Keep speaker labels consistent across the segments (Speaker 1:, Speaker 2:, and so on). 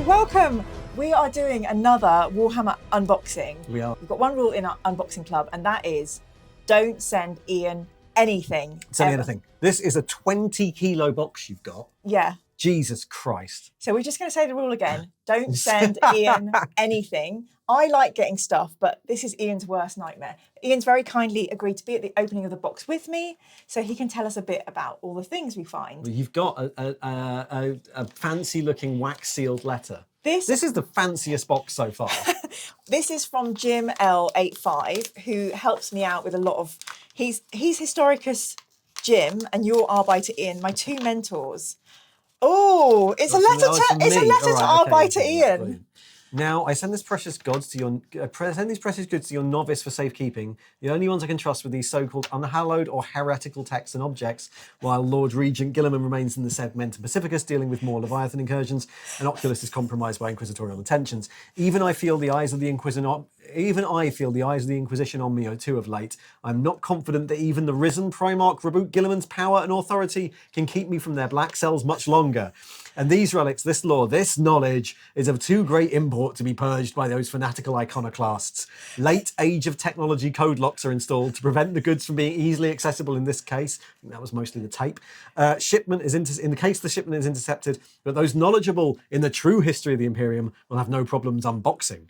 Speaker 1: welcome. We are doing another Warhammer unboxing.
Speaker 2: We are.
Speaker 1: We've got one rule in our unboxing club, and that is don't send Ian anything.
Speaker 2: Send me anything. This is a 20-kilo box you've got.
Speaker 1: Yeah.
Speaker 2: Jesus Christ.
Speaker 1: So we're just going to say the rule again. Don't send Ian anything. I like getting stuff, but this is Ian's worst nightmare. Ian's very kindly agreed to be at the opening of the box with me, so he can tell us a bit about all the things we find.
Speaker 2: Well, you've got a fancy-looking wax-sealed letter. This is the fanciest box so far.
Speaker 1: This is from Jim L85, who helps me out with a lot of... He's Historicus Jim, and you're Arbiter Ian, my two mentors. Oh, it's a letter to Arbiter Ian.
Speaker 2: Brilliant. Now, I send these precious goods to your novice for safekeeping, the only ones I can trust with these so-called unhallowed or heretical texts and objects, while Lord Regent Gilliman remains in the segment and Pacificus dealing with more Leviathan incursions, and Oculus is compromised by inquisitorial intentions. Even I feel the eyes of the Inquisition on me too of late. I'm not confident that even the risen Primarch Reboot Gilliman's power and authority can keep me from their black cells much longer. And these relics, this lore, this knowledge is of too great import to be purged by those fanatical iconoclasts. Late age of technology code locks are installed to prevent the goods from being easily accessible in this case. I think that was mostly the tape. In the case the shipment is intercepted, but those knowledgeable in the true history of the Imperium will have no problems unboxing.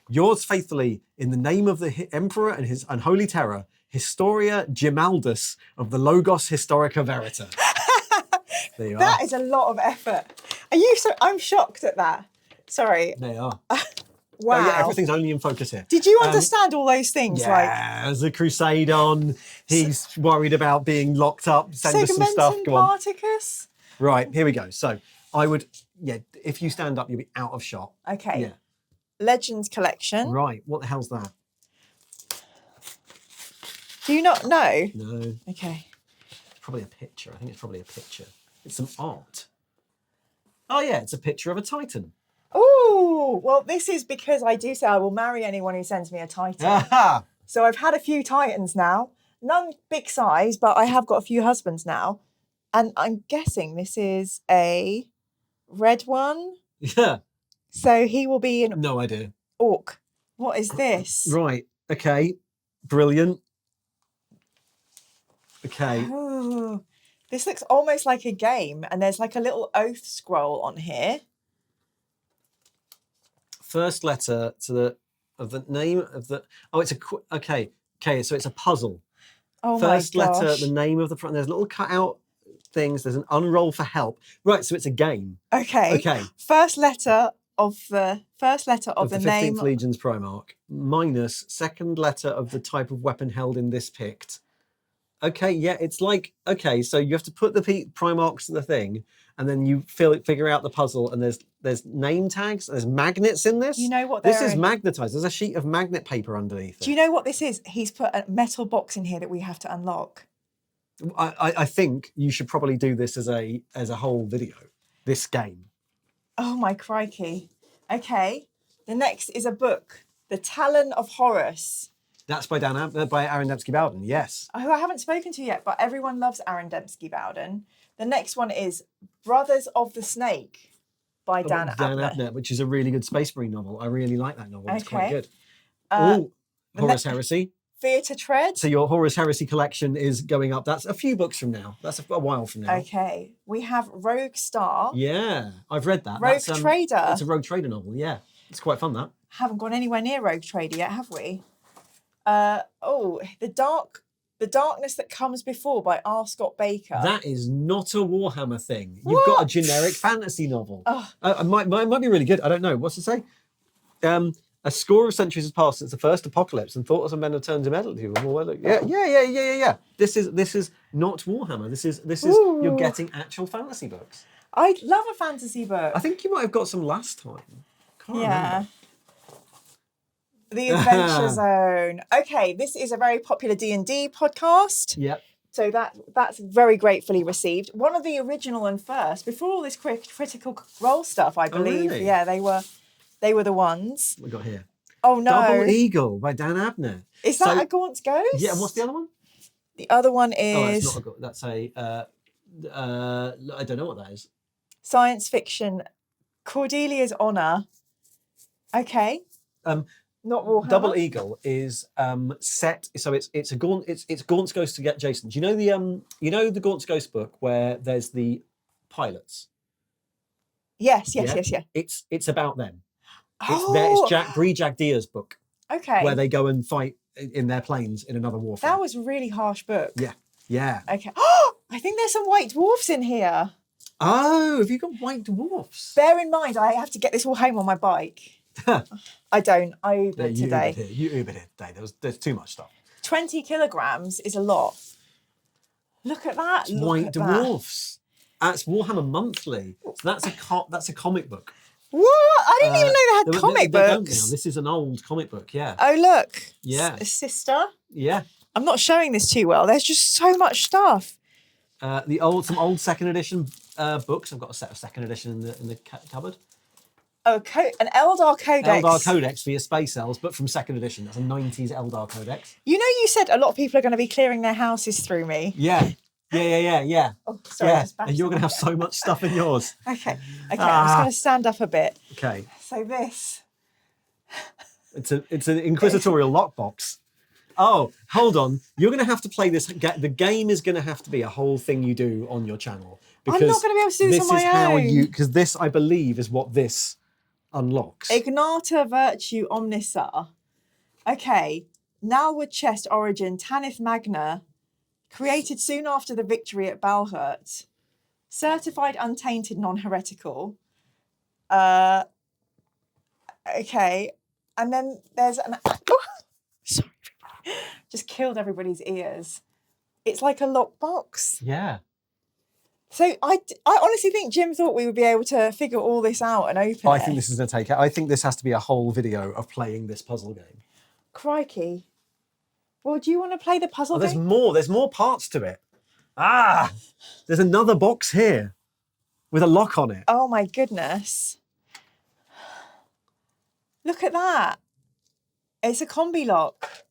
Speaker 2: Yours faithfully, in the name of the Emperor and his unholy terror, Historia Gimaldus of the Logos Historica Verita. There you are.
Speaker 1: That is a lot of effort. I'm shocked at that. Sorry.
Speaker 2: They are.
Speaker 1: Wow.
Speaker 2: Oh, yeah, everything's only in focus here.
Speaker 1: Did you understand all those things?
Speaker 2: Yeah, there's a crusade on. He's worried about being locked up. Send us some stuff. Go on.
Speaker 1: Partaking.
Speaker 2: Right, here we go. So I would, if you stand up, you'll be out of shot.
Speaker 1: Okay.
Speaker 2: Yeah.
Speaker 1: Legends collection.
Speaker 2: Right, what the hell's that?
Speaker 1: Do you not know?
Speaker 2: No.
Speaker 1: Okay.
Speaker 2: Probably a picture. I think it's probably a picture. It's some art. Oh yeah, it's a picture of a Titan.
Speaker 1: Oh, well, this is because I do say I will marry anyone who sends me a Titan.
Speaker 2: Aha!
Speaker 1: So I've had a few Titans now. None big size, but I have got a few husbands now. And I'm guessing this is a red one.
Speaker 2: Yeah.
Speaker 1: So he will be an
Speaker 2: No idea.
Speaker 1: orc. What is this?
Speaker 2: Right, okay. Brilliant. Okay.
Speaker 1: Oh, this looks almost like a game, and there's like a little oath scroll on here.
Speaker 2: First letter of the name of the. Oh, it's okay. So it's a puzzle.
Speaker 1: Oh
Speaker 2: First
Speaker 1: my gosh.
Speaker 2: letter, the name of the front. There's little cutout things. There's an unroll for help. Right, so it's a game.
Speaker 1: Okay.
Speaker 2: Okay.
Speaker 1: First letter of the name.
Speaker 2: 15th Legion's Primarch minus second letter of the type of weapon held in this pict. Okay, yeah, it's like, okay, so you have to put the Primarchs to the thing, and then you figure out the puzzle, and there's name tags, there's magnets in this.
Speaker 1: You know what
Speaker 2: this is magnetized. There's a sheet of magnet paper underneath it.
Speaker 1: Do you know what this is? He's put a metal box in here that we have to unlock.
Speaker 2: I think you should probably do this as a whole video, this game.
Speaker 1: Oh my crikey. Okay, the next is a book, The Talon of Horus.
Speaker 2: That's by Aaron Dembski-Bowden, yes.
Speaker 1: Who I haven't spoken to yet, but everyone loves Aaron Dembski-Bowden. The next one is Brothers of the Snake by Dan Abnett.
Speaker 2: Which is a really good Space Marine novel. I really like that novel. It's quite good. Horus Heresy.
Speaker 1: Theatre Tread.
Speaker 2: So your Horus Heresy collection is going up. That's a few books from now. That's a while from now.
Speaker 1: Okay. We have Rogue Star.
Speaker 2: Yeah, I've read that.
Speaker 1: Rogue Trader.
Speaker 2: It's a Rogue Trader novel, yeah. It's quite fun, that.
Speaker 1: Haven't gone anywhere near Rogue Trader yet, have we? The Darkness That Comes Before by R. Scott Baker.
Speaker 2: That is not a Warhammer thing. You've got a generic fantasy novel. It might be really good. I don't know. What's it say? A score of centuries has passed since the first apocalypse, and thoughts of men have turned to metal. Yeah. This is not Warhammer. This is you're getting actual fantasy books.
Speaker 1: I love a fantasy book.
Speaker 2: I think you might have got some last time. Can't remember.
Speaker 1: The Adventure Zone. Okay, this is a very popular D&D podcast.
Speaker 2: Yep.
Speaker 1: So that's very gratefully received. One of the original and first, before all this critical role stuff, I believe.
Speaker 2: Really?
Speaker 1: Yeah, they were the ones.
Speaker 2: What we got here?
Speaker 1: Oh no.
Speaker 2: Double Eagle by Dan Abnett.
Speaker 1: Is that a Gaunt's Ghost?
Speaker 2: Yeah, and what's the other one?
Speaker 1: The other one is...
Speaker 2: Oh, that's not a Gaunt. That's a... I don't know what that is.
Speaker 1: Science fiction Cordelia's Honor. Okay. Not Warhammer.
Speaker 2: Double Eagle is set. So it's a Gaunt. It's Gaunt's Ghost to get Jason. Do you know the Gaunt's Ghost book where there's the pilots?
Speaker 1: Yes.
Speaker 2: Yeah?
Speaker 1: Yeah.
Speaker 2: It's about them.
Speaker 1: Oh,
Speaker 2: It's Jack Bree Jagdea's book
Speaker 1: okay.
Speaker 2: where they go and fight in their planes in another warfare.
Speaker 1: That was a really harsh book.
Speaker 2: Yeah.
Speaker 1: Okay. Oh, I think there's some white dwarfs in here.
Speaker 2: Oh, have you got white dwarfs?
Speaker 1: Bear in mind, I have to get this all home on my bike. I don't. I Ubered today.
Speaker 2: You Ubered here today. There's too much stuff.
Speaker 1: 20 kilograms is a lot. Look at that. Look
Speaker 2: White
Speaker 1: at
Speaker 2: dwarfs. That's Warhammer Monthly. So that's a comic book.
Speaker 1: What? I didn't even know they had comic
Speaker 2: they don't
Speaker 1: books.
Speaker 2: now. This is an old comic book, yeah.
Speaker 1: Oh, look.
Speaker 2: Yeah.
Speaker 1: Sister.
Speaker 2: Yeah.
Speaker 1: I'm not showing this too well. There's just so much stuff.
Speaker 2: Some old second edition books. I've got a set of second edition in the cupboard.
Speaker 1: Oh, an Eldar Codex.
Speaker 2: Eldar Codex for your space elves, but from second edition. That's a 90s Eldar Codex.
Speaker 1: You know, you said a lot of people are going to be clearing their houses through me.
Speaker 2: Yeah.
Speaker 1: Oh, sorry.
Speaker 2: Yeah. And you're going to have so much stuff in yours.
Speaker 1: Okay. I'm just going to stand up a bit.
Speaker 2: Okay.
Speaker 1: So this.
Speaker 2: It's an inquisitorial lockbox. Oh, hold on. You're going to have to play this. The game is going to have to be a whole thing you do on your channel. Because
Speaker 1: I'm not going to be able to do this on my own.
Speaker 2: Because this, I believe, is what this unlocks.
Speaker 1: Ignata Virtue Omnissa. Okay. Nalwood Chest Origin Tanith Magna. Created soon after the victory at Balhurt. Certified untainted non-heretical. Okay. And then there's an... Oh, sorry. Just killed everybody's ears. It's like a lockbox.
Speaker 2: Yeah.
Speaker 1: So I honestly think Jim thought we would be able to figure all this out and open it.
Speaker 2: I think this is going to take it. I think this has to be a whole video of playing this puzzle game.
Speaker 1: Crikey. Well, do you want to play the puzzle game?
Speaker 2: There's more parts to it. There's another box here with a lock on it.
Speaker 1: Oh my goodness. Look at that. It's a combi lock.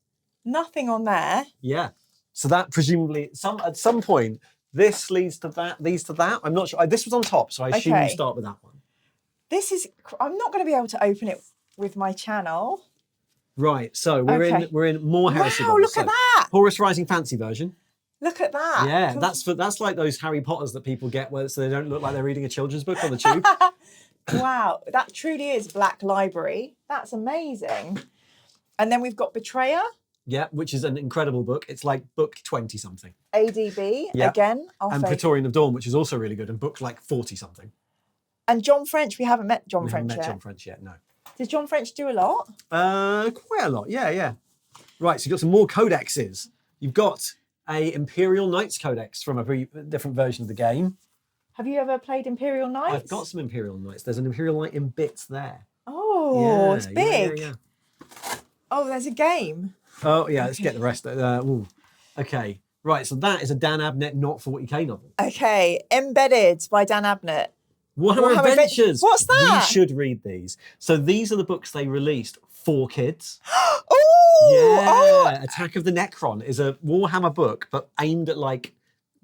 Speaker 1: Nothing on there.
Speaker 2: Yeah. So that presumably at some point this leads to that. I'm not sure. This was on top, so I assume you start with that one.
Speaker 1: I'm not going to be able to open it with my channel.
Speaker 2: Right. So we're in more heresy.
Speaker 1: Wow, look at that.
Speaker 2: Horus Rising fancy version.
Speaker 1: Look at that.
Speaker 2: Yeah, that's like those Harry Potters that people get so they don't look like they're reading a children's book on the tube.
Speaker 1: Wow, that truly is Black Library. That's amazing. And then we've got Betrayer.
Speaker 2: Yeah, which is an incredible book. It's like book 20 something.
Speaker 1: ADB again.
Speaker 2: And Praetorian of Dawn, which is also really good, and book like 40 something.
Speaker 1: And John French, we haven't met John French yet.
Speaker 2: John French yet, no.
Speaker 1: Did John French do a lot?
Speaker 2: Quite a lot, yeah. Right, so you've got some more codexes. You've got a Imperial Knights Codex from a different version of the game.
Speaker 1: Have you ever played Imperial Knights?
Speaker 2: I've got some Imperial Knights. There's an Imperial Knight in bits there.
Speaker 1: Oh, it's big.
Speaker 2: Yeah.
Speaker 1: Oh, there's a game.
Speaker 2: Oh, yeah, let's get the rest. Okay, right, so that is a Dan Abnett Not 40k novel.
Speaker 1: Okay, Embedded by Dan Abnett.
Speaker 2: Warhammer Adventures.
Speaker 1: What's that?
Speaker 2: We should read these. So these are the books they released for kids.
Speaker 1: Oh!
Speaker 2: Attack of the Necron is a Warhammer book, but aimed at like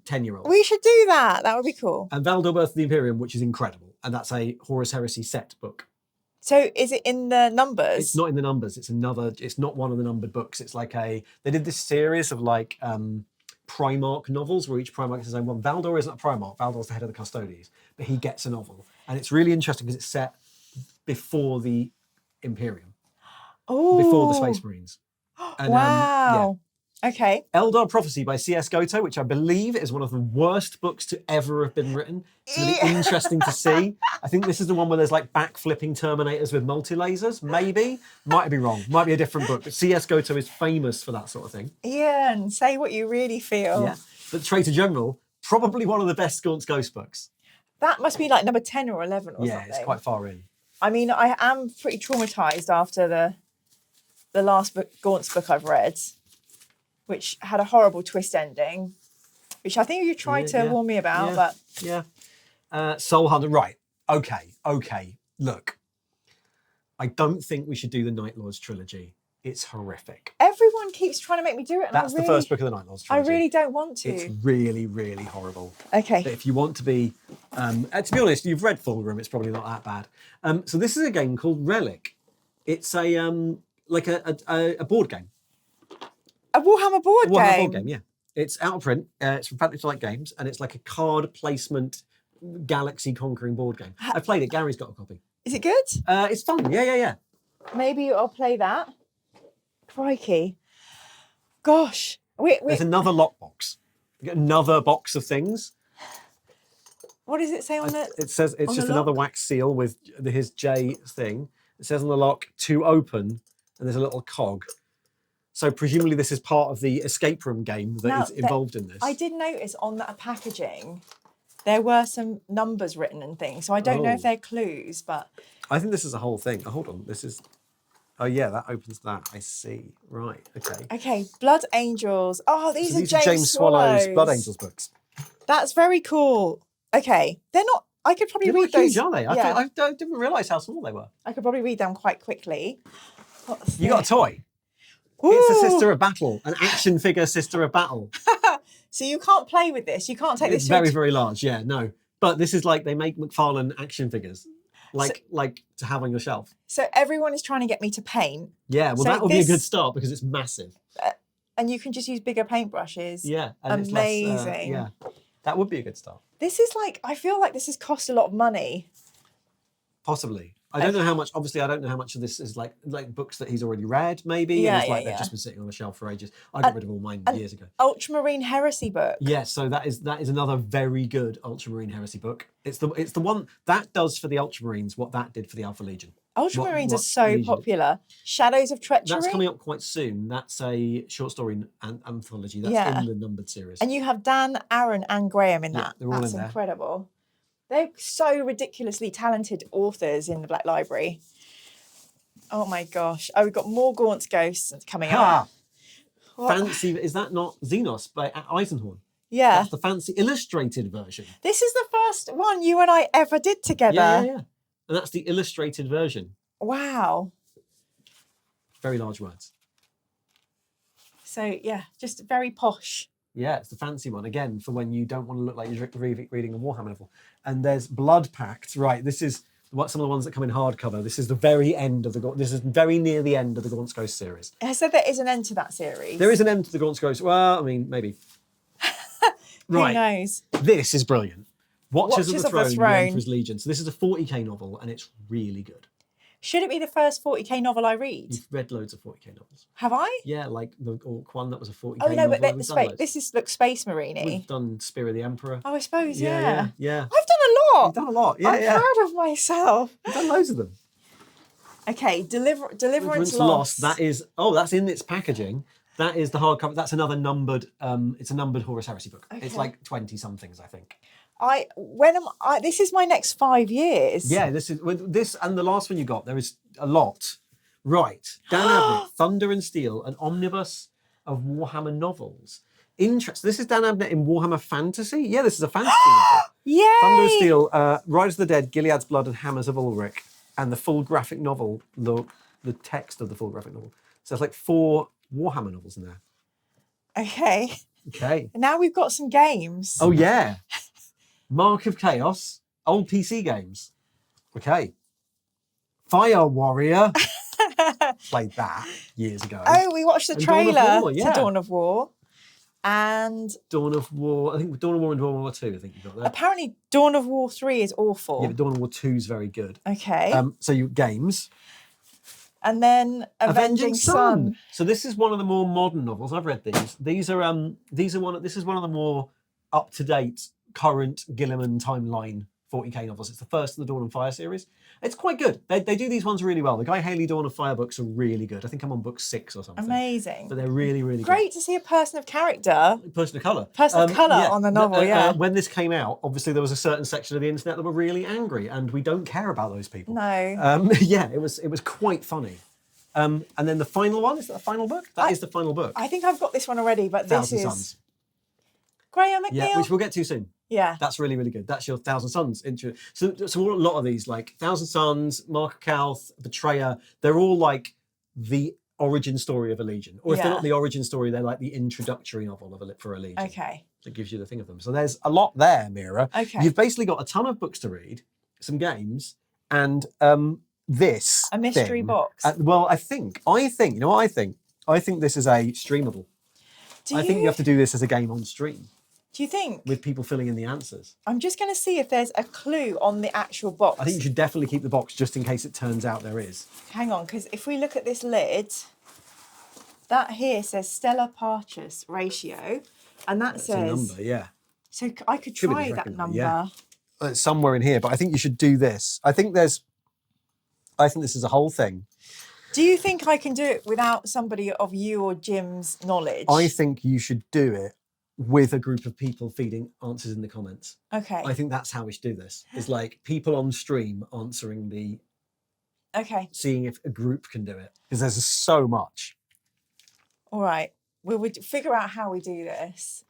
Speaker 2: 10-year-olds.
Speaker 1: We should do that. That would be cool.
Speaker 2: And Valdor Birth of the Imperium, which is incredible. And that's a Horus Heresy set book.
Speaker 1: So is it in the numbers?
Speaker 2: It's not in the numbers. It's not one of the numbered books. It's like they did this series of like Primarch novels where each Primarch is his own one. Valdor isn't a Primarch. Valdor's the head of the Custodes, but he gets a novel. And it's really interesting because it's set before the Imperium.
Speaker 1: Oh.
Speaker 2: Before the Space Marines. And,
Speaker 1: wow. Okay.
Speaker 2: Eldar Prophecy by C.S. Goto, which I believe is one of the worst books to ever have been written. It's going to be interesting to see. I think this is the one where there's like backflipping Terminators with multi-lasers, maybe. Might be wrong. Might be a different book. But C.S. Goto is famous for that sort of thing.
Speaker 1: Ian, say what you really feel.
Speaker 2: Yeah. But Traitor General, probably one of the best Gaunt's Ghost books.
Speaker 1: That must be like number 10 or 11 or something.
Speaker 2: Yeah, it's quite far in.
Speaker 1: I mean, I am pretty traumatised after the last Gaunt's book I've read, which had a horrible twist ending, which I think you tried to warn me about, but...
Speaker 2: Yeah. Soul Hunter, right. Okay. Look, I don't think we should do the Night Lords trilogy It's horrific.
Speaker 1: Everyone keeps trying to make me do it. And
Speaker 2: That's the first book of the Night Lords
Speaker 1: I
Speaker 2: trilogy.
Speaker 1: really don't want to.
Speaker 2: It's really, really horrible.
Speaker 1: Okay.
Speaker 2: But if you want to be, to be honest, you've read Fulgrim, it's probably not that bad. So this is a game called Relic. It's a like a board game.
Speaker 1: A Warhammer board game?
Speaker 2: Warhammer board game, yeah. It's out of print. It's from Fantasy Flight Games, and it's like a card placement, galaxy-conquering board game. I've played it. Gary's got a copy.
Speaker 1: Is it good?
Speaker 2: It's fun. Yeah.
Speaker 1: Maybe I'll play that. Crikey. Gosh.
Speaker 2: There's another lockbox. You get another box of things.
Speaker 1: What does it say on it?
Speaker 2: It says it's just another wax seal with his J thing. It says on the lock, to open, and there's a little cog. So presumably this is part of the escape room game that is involved in this.
Speaker 1: I did notice on that packaging, there were some numbers written and things. So I don't know if they're clues, but...
Speaker 2: I think this is a whole thing. Oh, hold on. This is... Oh, yeah, that opens that. I see. Right, okay.
Speaker 1: Okay, Blood Angels. Oh, these are
Speaker 2: James Swallow's Blood Angels books.
Speaker 1: That's very cool. Okay, they're not... I could probably read those.
Speaker 2: Huge, are they?
Speaker 1: Yeah.
Speaker 2: I didn't realise how small they were.
Speaker 1: I could probably read them quite quickly.
Speaker 2: You got a toy?
Speaker 1: Ooh.
Speaker 2: It's a Sister of Battle, an action figure Sister of Battle.
Speaker 1: So you can't play with this. You can't take this.
Speaker 2: It's very, very large. Yeah, no. But this is like they make McFarlane action figures, like to have on your shelf.
Speaker 1: So everyone is trying to get me to paint.
Speaker 2: Yeah, well, that would be a good start because it's massive.
Speaker 1: And you can just use bigger paintbrushes.
Speaker 2: Yeah, and
Speaker 1: amazing.
Speaker 2: It's less, yeah, that would be a good start.
Speaker 1: This is like, I feel like this has cost a lot of money.
Speaker 2: Possibly. I don't know how much. Obviously, I don't know how much of this is like books that he's already read, maybe.
Speaker 1: Yeah,
Speaker 2: and it's like they've just been sitting on the shelf for ages. I got rid of all mine years ago.
Speaker 1: Ultramarine Heresy book.
Speaker 2: Yes, so that is another very good Ultramarine Heresy book. It's the one that does for the Ultramarines what that did for the Alpha Legion.
Speaker 1: Ultramarines are so popular. Shadows of Treachery.
Speaker 2: That's coming up quite soon. That's a short story anthology. That's in the numbered series.
Speaker 1: And you have Dan, Aaron, and Graham in that.
Speaker 2: They're all
Speaker 1: That's
Speaker 2: in there.
Speaker 1: Incredible. They're so ridiculously talented authors in the Black Library. Oh my gosh. Oh, we've got more Gaunt's Ghosts coming up.
Speaker 2: Fancy, is that not Xenos by Eisenhorn?
Speaker 1: Yeah.
Speaker 2: That's the fancy illustrated version.
Speaker 1: This is the first one you and I ever did together.
Speaker 2: Yeah. And that's the illustrated version.
Speaker 1: Wow.
Speaker 2: Very large words.
Speaker 1: So, yeah, just very posh.
Speaker 2: Yeah, it's the fancy one, again, for when you don't want to look like you're reading a Warhammer novel. And there's Blood Pact. Right, this is some of the ones that come in hardcover. This is the very end of this is very near the end of the Gaunt's Ghost series.
Speaker 1: I said there is an end to that series.
Speaker 2: There is an end to the Gaunt's Ghost. Well, I mean, maybe.
Speaker 1: Right. Who knows?
Speaker 2: This is brilliant. Watchers of the Throne, The Emperor's Legion. So this is a 40k novel, and it's really good.
Speaker 1: Should it be the first 40k novel I read?
Speaker 2: You've read loads of 40k novels.
Speaker 1: Have I?
Speaker 2: Yeah, like the Orc one, that was a 40k
Speaker 1: novel. Oh, no,
Speaker 2: novel.
Speaker 1: but this looks Space Marine-y.
Speaker 2: We've done Spear of the Emperor.
Speaker 1: Oh, I suppose,
Speaker 2: Yeah.
Speaker 1: I've done a lot.
Speaker 2: You've done a lot, yeah.
Speaker 1: I'm proud of myself.
Speaker 2: You've done loads of them.
Speaker 1: Okay, Deliverance
Speaker 2: Lost. That is, that's in its packaging. That is the hardcover. That's another numbered, it's a numbered Horus Heresy book. Okay. It's like 20 somethings, I think.
Speaker 1: This is my next 5 years.
Speaker 2: Yeah, this and the last one you got, there is a lot. Right. Dan Abnett, Thunder and Steel, an omnibus of Warhammer novels. Interesting. This is Dan Abnett in Warhammer Fantasy? Yeah, this is a fantasy novel.
Speaker 1: Yay!
Speaker 2: Thunder and Steel, Riders of the Dead, Gilead's Blood and Hammers of Ulrich, and the full graphic novel, the text of the full graphic novel. So it's like 4 Warhammer novels in there.
Speaker 1: Okay.
Speaker 2: Okay.
Speaker 1: Now we've got some games.
Speaker 2: Oh, yeah. Mark of Chaos, old PC games. Okay. Fire Warrior. Played that years ago.
Speaker 1: Oh, we watched the trailer
Speaker 2: to
Speaker 1: Dawn of War. And
Speaker 2: Dawn of War, I think Dawn of War and Dawn of War 2, I think you got there.
Speaker 1: Apparently Dawn of War 3 is awful.
Speaker 2: Yeah, but Dawn of War 2 is very good.
Speaker 1: Okay.
Speaker 2: So you games.
Speaker 1: And then Avenging Sun.
Speaker 2: So this is one of the more modern novels. I've read these. This is one of the more up-to-date current Gilliman timeline 40k novels. It's the first of the Dawn of Fire series. It's quite good. They do these ones really well. The Guy Haley Dawn of Fire books are really good. I think I'm on book 6 or something.
Speaker 1: Amazing.
Speaker 2: But they're really, really
Speaker 1: great to see a person of character.
Speaker 2: Person of colour.
Speaker 1: Person of colour on the novel,
Speaker 2: when this came out, obviously there was a certain section of the internet that were really angry, and we don't care about those people.
Speaker 1: No.
Speaker 2: Yeah, it was quite funny. And then the final one, is that the final book? That is the final book.
Speaker 1: I think I've got this one already, but
Speaker 2: Thousand
Speaker 1: this is...
Speaker 2: Suns.
Speaker 1: Graham McNeil?
Speaker 2: Yeah, which we'll get to soon.
Speaker 1: Yeah.
Speaker 2: That's really, really good. That's your Thousand Suns intro. So a lot of these, like Thousand Suns, Mark of Calth, Betrayer, they're all like the origin story of a legion, or if they're
Speaker 1: Yeah.
Speaker 2: not the origin story, they're like the introductory novel for a legion.
Speaker 1: Okay.
Speaker 2: That gives you the thing of them. So there's a lot there, Mira.
Speaker 1: Okay.
Speaker 2: You've basically got a ton of books to read, some games, and this
Speaker 1: A mystery
Speaker 2: thing.
Speaker 1: box.
Speaker 2: Well, I think, you know what I think? I think this is a streamable. I think you have to do this as a game on stream
Speaker 1: Do you think?
Speaker 2: with people filling in the answers.
Speaker 1: I'm just going to see if there's a clue on the actual box.
Speaker 2: I think you should definitely keep the box just in case it turns out there is.
Speaker 1: Hang on, because if we look at this lid, that here says stellar partus ratio, and that
Speaker 2: It's
Speaker 1: says...
Speaker 2: a number, yeah.
Speaker 1: So I could
Speaker 2: Should be
Speaker 1: try
Speaker 2: the
Speaker 1: that
Speaker 2: second
Speaker 1: number.
Speaker 2: one, yeah. It's somewhere in here, but I think you should do this. I think this is a whole thing.
Speaker 1: Do you think I can do it without somebody of you or Jim's knowledge?
Speaker 2: I think you should do it with a group of people feeding answers in the comments.
Speaker 1: Okay.
Speaker 2: I think that's how we should do this. It's like people on stream answering
Speaker 1: Okay.
Speaker 2: seeing if a group can do it. Because there's so much.
Speaker 1: All right. We would figure out how we do this.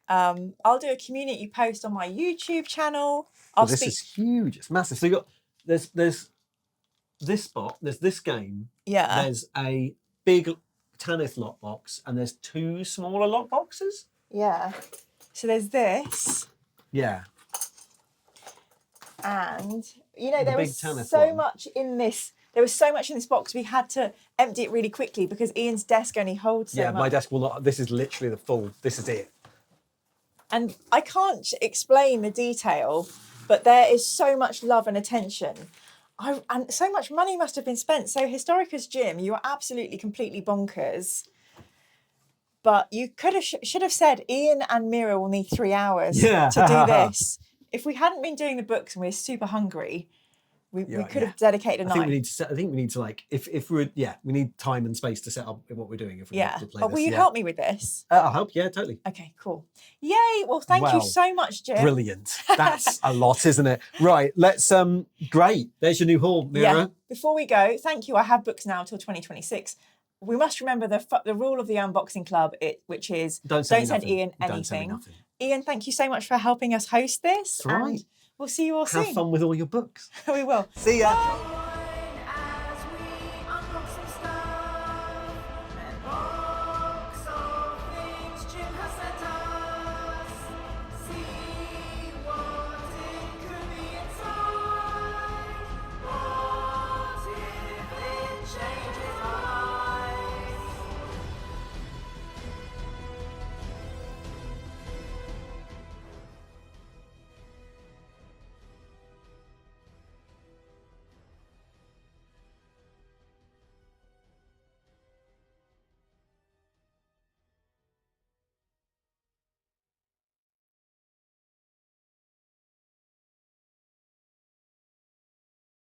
Speaker 1: I'll do a community post on my YouTube channel.
Speaker 2: This is huge. It's massive. So you got there's this spot, there's this game.
Speaker 1: Yeah.
Speaker 2: There's a big Tanith lockbox, and there's 2 smaller lockboxes.
Speaker 1: Yeah. So there's this.
Speaker 2: Yeah.
Speaker 1: And, you know,
Speaker 2: The
Speaker 1: there
Speaker 2: big
Speaker 1: was
Speaker 2: Tanith
Speaker 1: so
Speaker 2: one.
Speaker 1: much in this. There was so much in this box. We had to empty it really quickly because Ian's desk only holds so
Speaker 2: Yeah,
Speaker 1: much.
Speaker 2: my desk will not. This is literally the full. This is it.
Speaker 1: And I can't explain the detail, but there is so much love and attention. And so much money must have been spent. So Historicus Jim, you are absolutely completely bonkers. But you could have should have said Ian and Mira will need 3 hours
Speaker 2: Yeah.
Speaker 1: to do this. If we hadn't been doing the books and we're super hungry, we could have dedicated a
Speaker 2: I think
Speaker 1: night.
Speaker 2: we need to set. I think we need to like if we're we need time and space to set up what we're doing. If we
Speaker 1: Yeah.
Speaker 2: need to play
Speaker 1: But
Speaker 2: this.
Speaker 1: will you help me with this?
Speaker 2: I'll help. Yeah, totally.
Speaker 1: Okay, cool. Yay. Well, thank you
Speaker 2: Well,
Speaker 1: so much, Jim.
Speaker 2: Brilliant. That's a lot, isn't it? Right. Let's. Great. There's your new haul, Mira.
Speaker 1: Yeah. Before we go, thank you. I have books now till 2026. We must remember the rule of the unboxing club, which is
Speaker 2: Don't send
Speaker 1: Ian anything.
Speaker 2: Don't send me nothing.
Speaker 1: Ian, thank you so much for helping us host this.
Speaker 2: That's right.
Speaker 1: And we'll see you all soon.
Speaker 2: Have fun with all your books.
Speaker 1: We will.
Speaker 2: See ya.